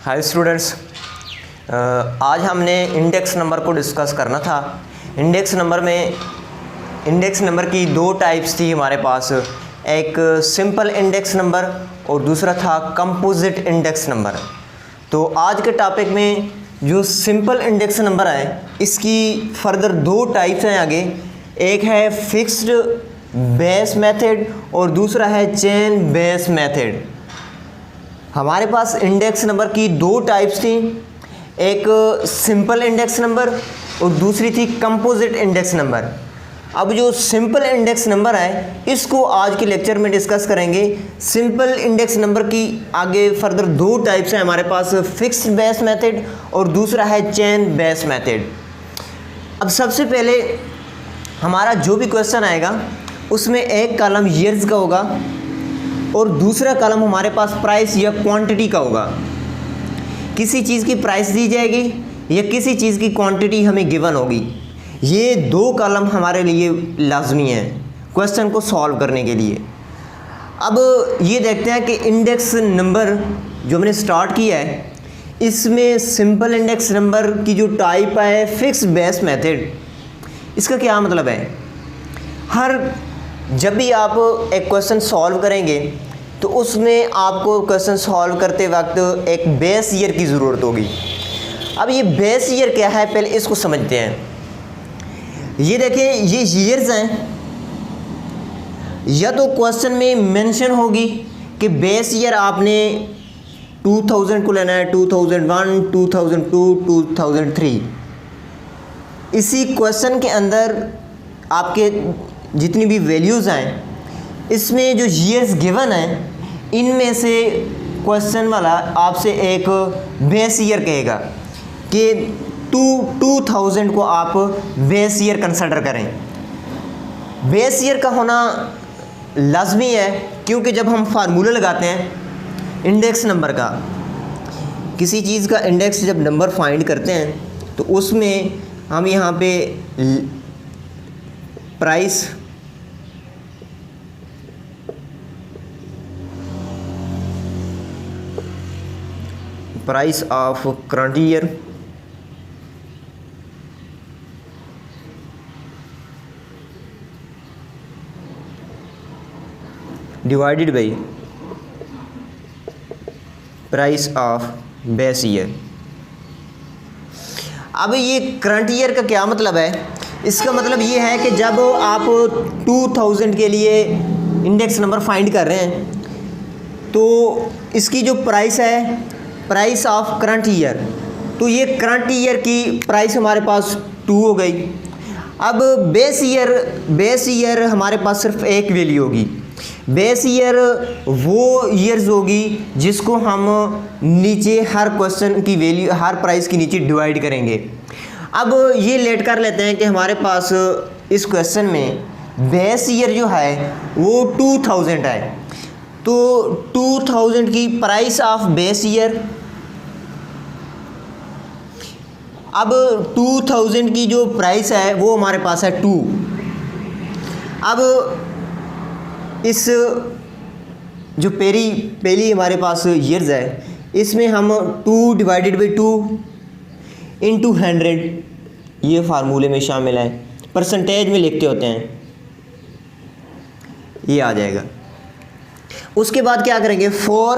Hi students, आज हमने index number को डिस्कस करना था। इंडेक्स नंबर की दो टाइप्स थी हमारे पास, एक सिंपल इंडेक्स नंबर और दूसरा था कंपोजिट इंडेक्स नंबर। तो आज के टॉपिक में जो सिंपल इंडेक्स नंबर है, इसकी फर्दर दो टाइप्स हैं आगे। एक है फिक्स्ड बेस मेथड और दूसरा है चेन बेस मेथड। हमारे पास इंडेक्स नंबर की दो टाइप्स थी, एक सिंपल इंडेक्स नंबर और दूसरी थी कंपोजिट इंडेक्स नंबर। अब जो सिंपल इंडेक्स नंबर है, इसको आज के लेक्चर में डिस्कस करेंगे। सिंपल इंडेक्स नंबर की आगे फर्दर दो टाइप्स हैं हमारे पास, फिक्स्ड बेस मेथड और दूसरा है चेन बेस मेथड। अब सबसे पहले हमारा जो भी क्वेश्चन आएगा उसमें एक कॉलम ईयर्स का होगा और दूसरा कॉलम हमारे पास प्राइस या क्वांटिटी का होगा। किसी चीज़ की प्राइस दी जाएगी या किसी चीज़ की क्वांटिटी हमें गिवन होगी। ये दो कॉलम हमारे लिए लाजमी है क्वेश्चन को सॉल्व करने के लिए। अब ये देखते हैं कि इंडेक्स नंबर जो हमने स्टार्ट किया है, इसमें सिंपल इंडेक्स नंबर की जो टाइप है फिक्स बेस मेथड। इसका क्या मतलब है? जब भी आप एक क्वेश्चन सॉल्व करेंगे तो उसमें आपको क्वेश्चन सॉल्व करते वक्त एक बेस ईयर की ज़रूरत होगी। अब ये बेस ईयर क्या है, पहले इसको समझते हैं। ये देखें, ये ईयर्स हैं, या तो क्वेश्चन में मेंशन होगी कि बेस ईयर आपने 2000 को लेना है, 2001, 2002, 2003। इसी क्वेश्चन के अंदर आपके जितनी भी वैल्यूज़ हैं, इसमें जो ईयर्स गिवन हैं, इनमें से क्वेश्चन वाला आपसे एक बेस ईयर कहेगा कि 2000 को आप बेस ईयर कंसिडर करें। बेस ईयर का होना लाजमी है, क्योंकि जब हम फार्मूला लगाते हैं इंडेक्स नंबर का, किसी चीज़ का इंडेक्स जब नंबर फाइंड करते हैं तो उसमें हम यहाँ पे price of current year divided by price of base year. अब ये करंट ईयर का क्या मतलब है? इसका मतलब ये है कि जब आप 2000 के लिए इंडेक्स नंबर फाइंड कर रहे हैं तो इसकी जो प्राइस है, प्राइस ऑफ करंट ईयर, तो ये करंट ईयर की प्राइस हमारे पास 2 हो गई। अब बेस ईयर हमारे पास सिर्फ एक वैल्यू होगी। बेस ईयर वो ईयर्स होगी जिसको हम नीचे हर क्वेश्चन की वैल्यू, हर प्राइस के नीचे डिवाइड करेंगे। अब ये लेट कर लेते हैं कि हमारे पास इस क्वेश्चन में बेस ईयर जो है वो 2000 है, तो 2000 की प्राइस ऑफ बेस ईयर। अब 2000 की जो प्राइस है वो हमारे पास है 2। अब इस जो पहली हमारे पास ईयर्स है, इसमें हम 2 डिवाइडेड बाई 2 इंटू 100 ये फार्मूले में शामिल है, परसेंटेज में लिखते होते हैं, ये आ जाएगा। उसके बाद क्या करेंगे, 4,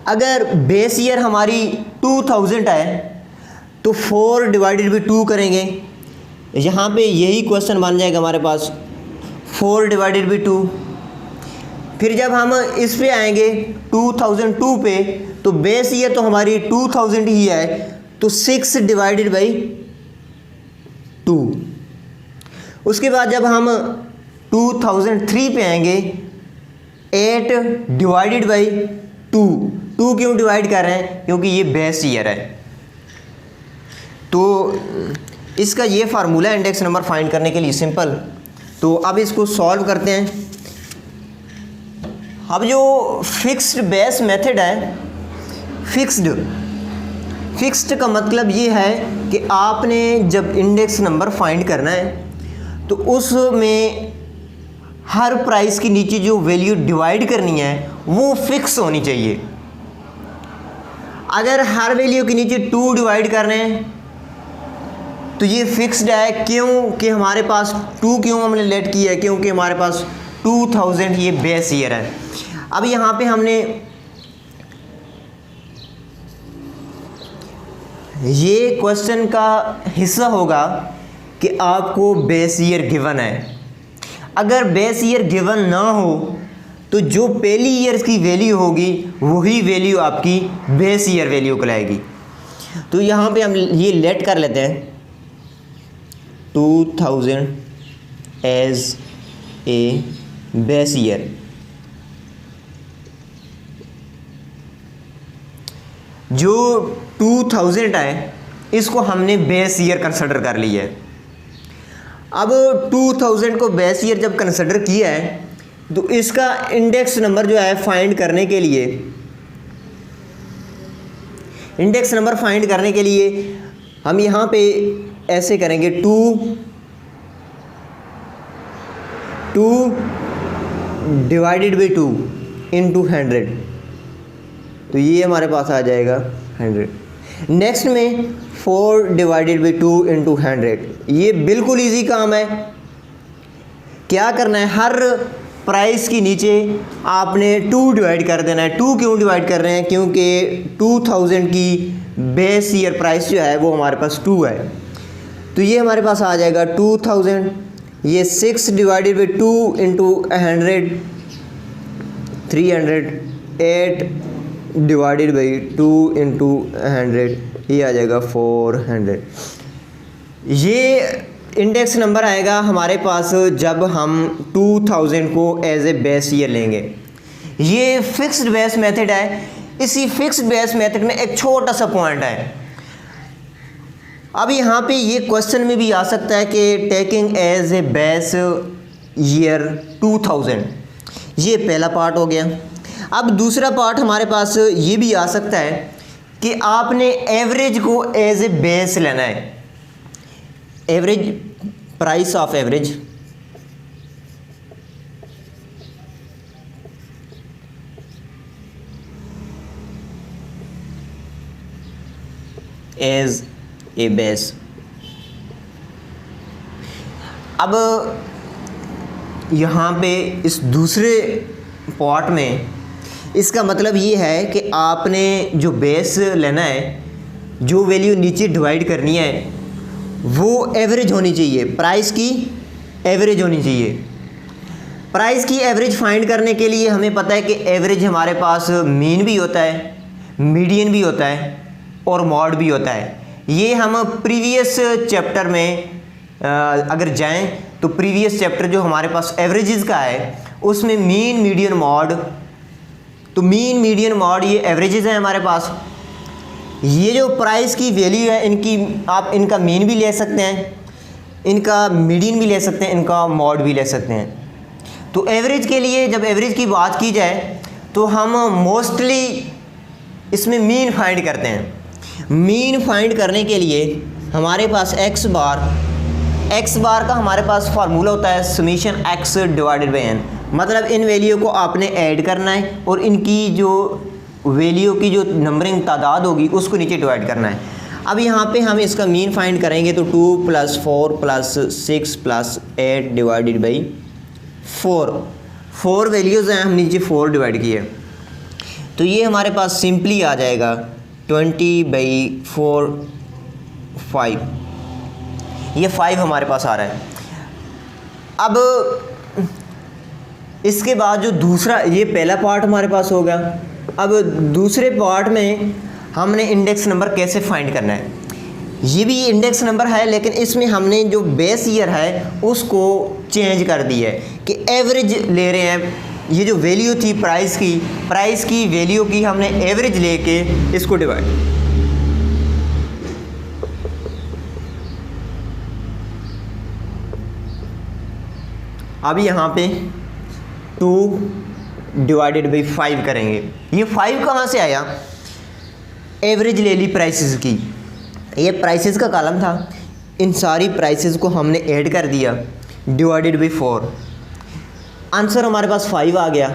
अगर बेस ईयर हमारी 2000 है तो 4 डिवाइडेड बाई 2 करेंगे। यहाँ पे यही क्वेश्चन बन जाएगा हमारे पास 4 डिवाइडेड बाई 2। फिर जब हम इस पे आएंगे 2002 पे, तो बेस ईयर तो हमारी 2000 ही है, तो 6 डिवाइडेड बाई 2। उसके बाद जब हम 2003 पे आएंगे, 8 डिवाइडेड बाई 2 क्यों डिवाइड कर रहे हैं? क्योंकि ये बेस ईयर है। तो इसका ये फार्मूला इंडेक्स नंबर फाइंड करने के लिए सिंपल। तो अब इसको सॉल्व करते हैं। अब जो फिक्स्ड बेस मेथड है, फिक्स्ड का मतलब ये है कि आपने जब इंडेक्स नंबर फाइंड करना है तो उसमें हर प्राइस के नीचे जो वैल्यू डिवाइड करनी है वो फिक्स होनी चाहिए। अगर हर वैल्यू के नीचे 2 डिवाइड कर रहे हैं तो ये फिक्स्ड है। क्यों कि हमारे पास 2 क्यों हमने लेट किया है, क्योंकि हमारे पास 2000 ये बेस ईयर है। अब यहाँ पे हमने ये क्वेश्चन का हिस्सा होगा कि आपको बेस ईयर गिवन है। अगर बेस ईयर गिवन ना हो तो जो पहली ईयर की वैल्यू होगी वही वैल्यू आपकी बेस ईयर वैल्यू कहलाएगी। तो यहाँ पे हम ये लेट कर लेते हैं 2000 एज ए बेस ईयर। जो 2000 है इसको हमने बेस ईयर कंसिडर कर लिया है। अब 2000 को बेस ईयर जब कंसिडर किया है तो इसका इंडेक्स नंबर जो है फाइंड करने के लिए, इंडेक्स नंबर फाइंड करने के लिए हम यहाँ पे ऐसे करेंगे 2 डिवाइडेड बाई 2 इंटू 100, तो ये हमारे पास आ जाएगा 100। नेक्स्ट में 4 डिवाइडेड बाई 2 इंटू 100, ये बिल्कुल इजी काम है। क्या करना है, हर प्राइस के नीचे आपने 2 डिवाइड कर देना है। 2 क्यों डिवाइड कर रहे हैं, क्योंकि 2000 की बेस ईयर प्राइस जो है वो हमारे पास 2 है। तो ये हमारे पास आ जाएगा 2000, ये 6 divided by 2 into 100 300, 8 divided by 2 into 100 ये आ जाएगा 400। ये इंडेक्स नंबर आएगा हमारे पास जब हम 2000 को एज ए बेस ईयर लेंगे। ये फिक्स्ड बेस मेथड है। इसी फिक्स्ड बेस मेथड में एक छोटा सा पॉइंट है। अब यहाँ पे ये क्वेश्चन में भी आ सकता है कि taking as a base year 2000, ये पहला पार्ट हो गया। अब दूसरा पार्ट हमारे पास ये भी आ सकता है कि आपने एवरेज को एज ए बेस लेना है। Average, price of average, as a base. अब यहाँ पे इस दूसरे पार्ट में इसका मतलब ये है कि आपने जो बेस लेना है, जो वैल्यू नीचे डिवाइड करनी है वो एवरेज होनी चाहिए, प्राइस की एवरेज होनी चाहिए। प्राइस की एवरेज फाइंड करने के लिए हमें पता है कि एवरेज हमारे पास मीन भी होता है, मीडियन भी होता है और मॉड भी होता है। ये हम प्रीवियस चैप्टर में अगर जाएं तो प्रीवियस चैप्टर जो हमारे पास एवरेजेस का है उसमें मीन, मीडियन, मॉड, तो मीन, मीडियन, मॉड ये एवरेजेस हैं हमारे पास। ये जो प्राइस की वैल्यू है इनकी आप इनका मीन भी ले सकते हैं, इनका मीडियन भी ले सकते हैं, इनका मॉड भी ले सकते हैं। तो एवरेज के लिए जब एवरेज की बात की जाए तो हम मोस्टली इसमें मीन फाइंड करते हैं। मीन फाइंड करने के लिए हमारे पास एक्स बार का हमारे पास फार्मूला होता है summation x divided by n. मतलब इन वैल्यू को आपने ऐड करना है और इनकी जो वैल्यू की जो नंबरिंग तादाद होगी उसको नीचे डिवाइड करना है। अब यहाँ पे हम इसका मीन फाइंड करेंगे तो 2 + 4 + 6 + 8 डिवाइडेड बाई 4 वैल्यूज़ हैं, हम नीचे 4 डिवाइड किए तो ये हमारे पास सिंपली आ जाएगा 20/4 5, ये 5 हमारे पास आ रहा है। अब इसके बाद जो दूसरा, ये पहला पार्ट हमारे पास हो गया। अब दूसरे पार्ट में हमने इंडेक्स नंबर कैसे फाइंड करना है। ये भी इंडेक्स नंबर है लेकिन इसमें हमने जो बेस ईयर है उसको चेंज कर दिया है कि एवरेज ले रहे हैं। ये जो वैल्यू थी प्राइस की वैल्यू की हमने एवरेज लेके इसको डिवाइड, अब यहाँ पे 2 डिवाइडेड बाई 5 करेंगे। ये 5 कहाँ से आया, एवरेज ले ली प्राइसेस की, ये प्राइसेस का कॉलम था, इन सारी प्राइसेस को हमने ऐड कर दिया डिवाइडेड बाई 4, आंसर हमारे पास 5 आ गया।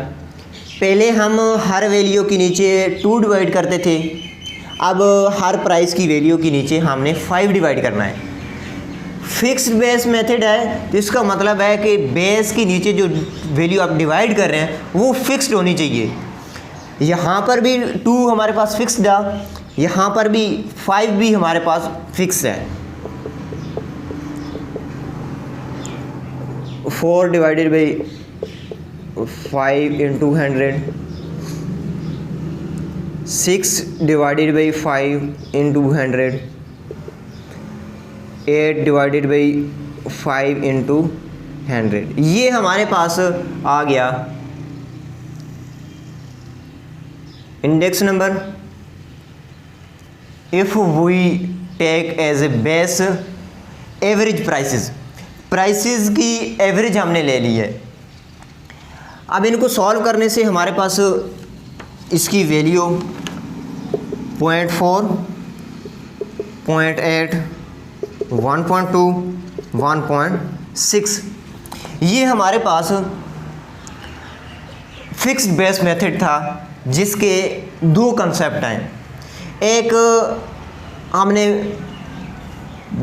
पहले हम हर वैल्यू के नीचे 2 डिवाइड करते थे, अब हर प्राइस की वैल्यू के नीचे हमने 5 डिवाइड करना है। फिक्स्ड बेस मेथड है तो इसका मतलब है कि बेस के नीचे जो वैल्यू आप डिवाइड कर रहे हैं वो फिक्स्ड होनी चाहिए। यहाँ पर भी 2 हमारे पास फिक्स्ड है, यहाँ पर भी 5 भी हमारे पास फिक्स है। 4 divided by 5 into 100, 6 divided by 5 into 100, 8 divided by 5 into 100। ये हमारे पास आ गया index number. If we take as a base average prices की एवरेज हमने ले ली है। अब इनको सॉल्व करने से हमारे पास इसकी वैल्यू 0.4, 0.8, 1.2, 1.6, ये हमारे पास फिक्स्ड बेस मेथड था जिसके 2 कंसेप्ट हैं। एक हमने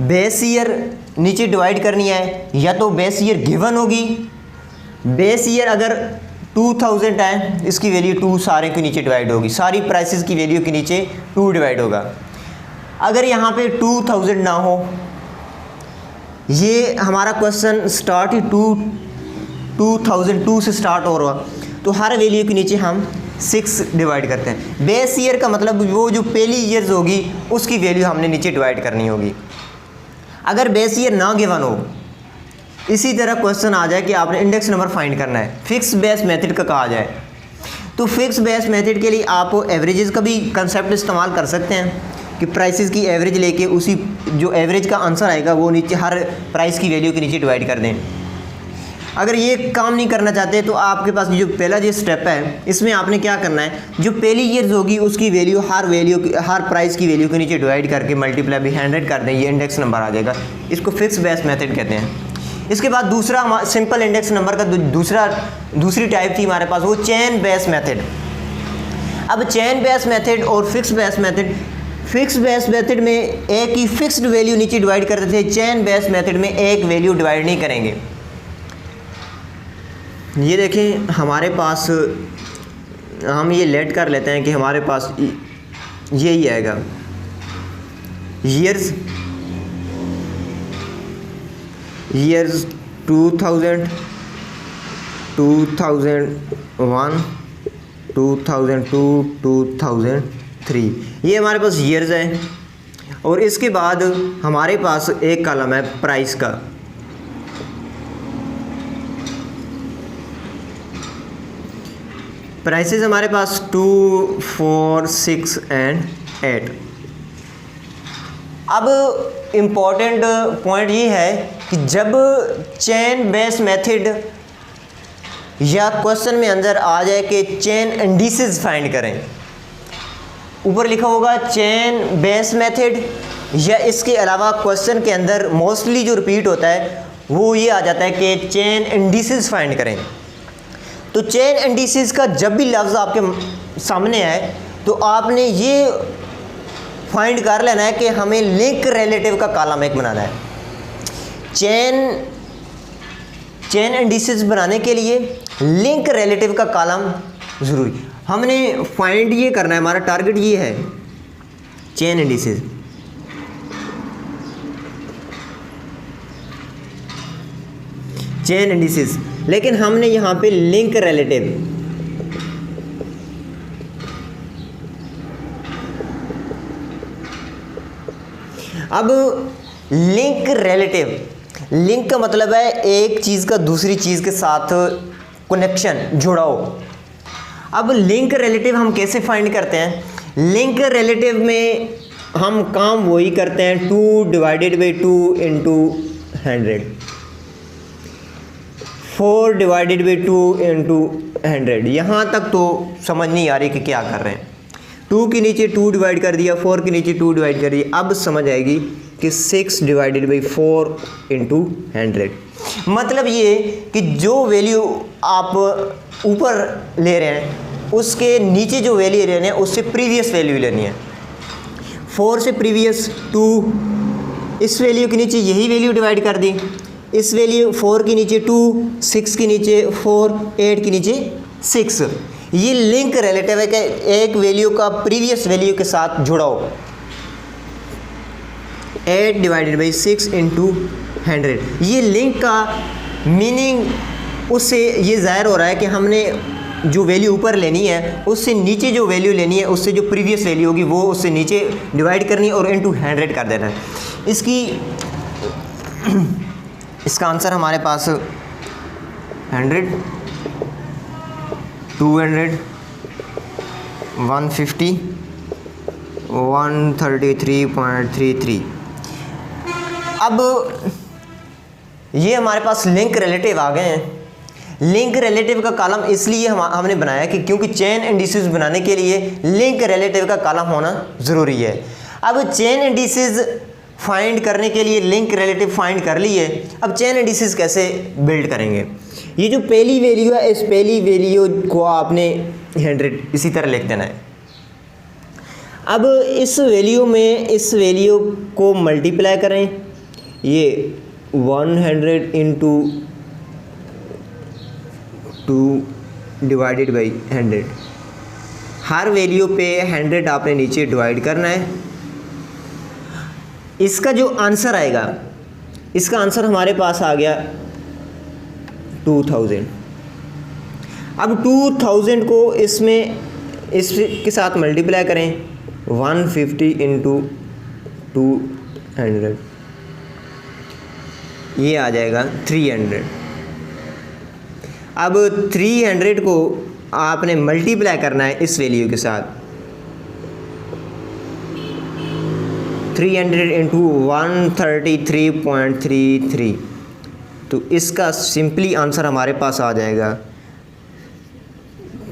बेस ईयर नीचे डिवाइड करनी है, या तो बेस ईयर गिवन होगी, बेस ईयर अगर 2000 है इसकी वैल्यू 2 सारे के नीचे डिवाइड होगी, सारी प्राइसेस की वैल्यू के नीचे 2 डिवाइड होगा। अगर यहाँ पे 2000 ना हो, ये हमारा क्वेश्चन स्टार्ट ही 2002 से स्टार्ट हो रहा, तो हर वैल्यू के नीचे हम 6 डिवाइड करते हैं। बेस ईयर का मतलब वो जो पहली ईयर्स होगी उसकी वैल्यू हमने नीचे डिवाइड करनी होगी। अगर बेस ईयर ना गिवन हो, इसी तरह क्वेश्चन आ जाए कि आपने इंडेक्स नंबर फाइंड करना है, फिक्स बेस मेथड का कहा जाए, तो फिक्स बेस मेथड के लिए आप एवरेजेस का भी कंसेप्ट इस्तेमाल कर सकते हैं कि प्राइसेस की एवरेज लेके उसी जो एवरेज का आंसर आएगा वो नीचे हर प्राइस की वैल्यू के नीचे डिवाइड कर दें। अगर ये काम नहीं करना चाहते तो आपके पास जो पहला जो स्टेप है इसमें आपने क्या करना है, जो पहली ईयर्स होगी उसकी वैल्यू हर प्राइस की वैल्यू के नीचे डिवाइड करके मल्टीप्लाई बाई 100 कर दें, ये इंडेक्स नंबर आ जाएगा। इसको फिक्स बेस मेथड कहते हैं। इसके बाद दूसरा सिंपल इंडेक्स नंबर का दूसरी टाइप थी हमारे पास, वो चेन बेस मेथड। अब चेन बेस मेथड और fix base method, fix base method में एक ही फिक्स्ड वैल्यू नीचे डिवाइड करते थे, चेन बेस मेथड में एक वैल्यू डिवाइड नहीं करेंगे। ये देखें हमारे पास, हम ये लेट कर लेते हैं कि हमारे पास यही आएगा, ईयर्स 2000, 2001, 2002, 2003, ये हमारे पास ईयर्स है। और इसके बाद हमारे पास एक कॉलम है प्राइस का। प्राइसेस हमारे पास 2, 4, 6 एंड 8। अब इम्पॉर्टेंट पॉइंट ये है कि जब चेन बेस मेथड या क्वेश्चन में अंदर आ जाए कि चेन इंडिसेस फाइंड करें, ऊपर लिखा होगा चेन बेस मेथड, या इसके अलावा क्वेश्चन के अंदर मोस्टली जो रिपीट होता है वो ये आ जाता है कि चेन इंडिसेस फाइंड करें। तो चेन इंडिसेस का जब भी लफ्ज़ आपके सामने आए तो आपने ये फाइंड कर लेना है कि हमें लिंक रिलेटिव का कॉलम एक बनाना है। चेन इंडिसेस बनाने के लिए लिंक रिलेटिव का कॉलम ज़रूरी, हमने फाइंड ये करना है, हमारा टारगेट ये है चेन इंडिसेस। चेन इंडिसेस, लेकिन हमने यहाँ पे लिंक रिलेटिव, अब लिंक रिलेटिव, लिंक का मतलब है एक चीज़ का दूसरी चीज़ के साथ कनेक्शन, जुड़ाव। अब लिंक रिलेटिव हम कैसे फाइंड करते हैं? लिंक रिलेटिव में हम काम वही करते हैं, 2 divided by 2 into 100, 4 divided by 2 into 100। यहाँ तक तो समझ नहीं आ रही कि क्या कर रहे हैं। 2 के नीचे 2 डिवाइड कर दिया, 4 के नीचे 2 डिवाइड कर दिया, अब समझ आएगी कि 6 डिवाइडेड बाई 4 इंटू 100। मतलब ये कि जो वैल्यू आप ऊपर ले रहे हैं उसके नीचे जो वैल्यू ले रहे हैं उससे प्रीवियस वैल्यू लेनी है। 4 से प्रीवियस 2, इस वैल्यू के नीचे यही वैल्यू डिवाइड कर दी, इस वैल्यू 4 के नीचे 2, 6 के नीचे 4, 8 के नीचे 6। ये लिंक रिलेटिव है कि एक वैल्यू का प्रीवियस वैल्यू के साथ जुड़ाओ। 8 डिवाइडेड बाई 6 इंटू 100, ये लिंक का मीनिंग उससे ये ज़ाहिर हो रहा है कि हमने जो वैल्यू ऊपर लेनी है उससे नीचे जो वैल्यू लेनी है, उससे जो प्रीवियस वैल्यू होगी वो उससे नीचे डिवाइड करनी है और इंटू 100 कर देना है। इसका आंसर हमारे पास 100, 200, 150, 133.33। अब ये हमारे पास लिंक रिलेटिव आ गए हैं। लिंक रिलेटिव का कॉलम इसलिए हमने बनाया कि क्योंकि चेन इंडिसेस बनाने के लिए लिंक रिलेटिव का कॉलम होना ज़रूरी है। अब चेन इंडिसेस फाइंड करने के लिए लिंक रिलेटिव फाइंड कर लिए, अब चेन इंडिसेस कैसे बिल्ड करेंगे। ये जो पहली वैल्यू है, इस पहली वैल्यू को आपने 100 इसी तरह लिख देना है। अब इस वैल्यू में इस वैल्यू को मल्टीप्लाई करें, ये 100 into 2 divided by 100, her value पे 100 आपने नीचे डिवाइड करना है। इसका जो आंसर आएगा, इसका आंसर हमारे पास आ गया 2000। अब 2000 को इसके साथ मल्टीप्लाई करें, 150 इंटू 200, ये आ जाएगा 300। अब 300 को आपने मल्टीप्लाई करना है इस वैल्यू के साथ, 300 इंटू 133.33, तो इसका सिंपली आंसर हमारे पास आ जाएगा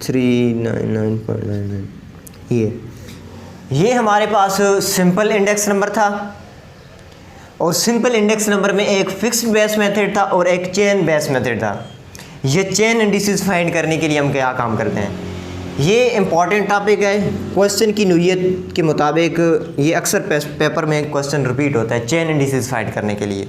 399.99। ये हमारे पास सिंपल इंडेक्स नंबर था, और सिंपल इंडेक्स नंबर में एक फिक्स्ड बेस मेथड था और एक चेन बेस मेथड था। ये चेन इंडिसेस फाइंड करने के लिए हम क्या काम करते हैं, ये इम्पॉर्टेंट टॉपिक है। क्वेश्चन की नौइयत के मुताबिक ये अक्सर पेपर में क्वेश्चन रिपीट होता है चेन इंडिसेस फाइंड करने के लिए।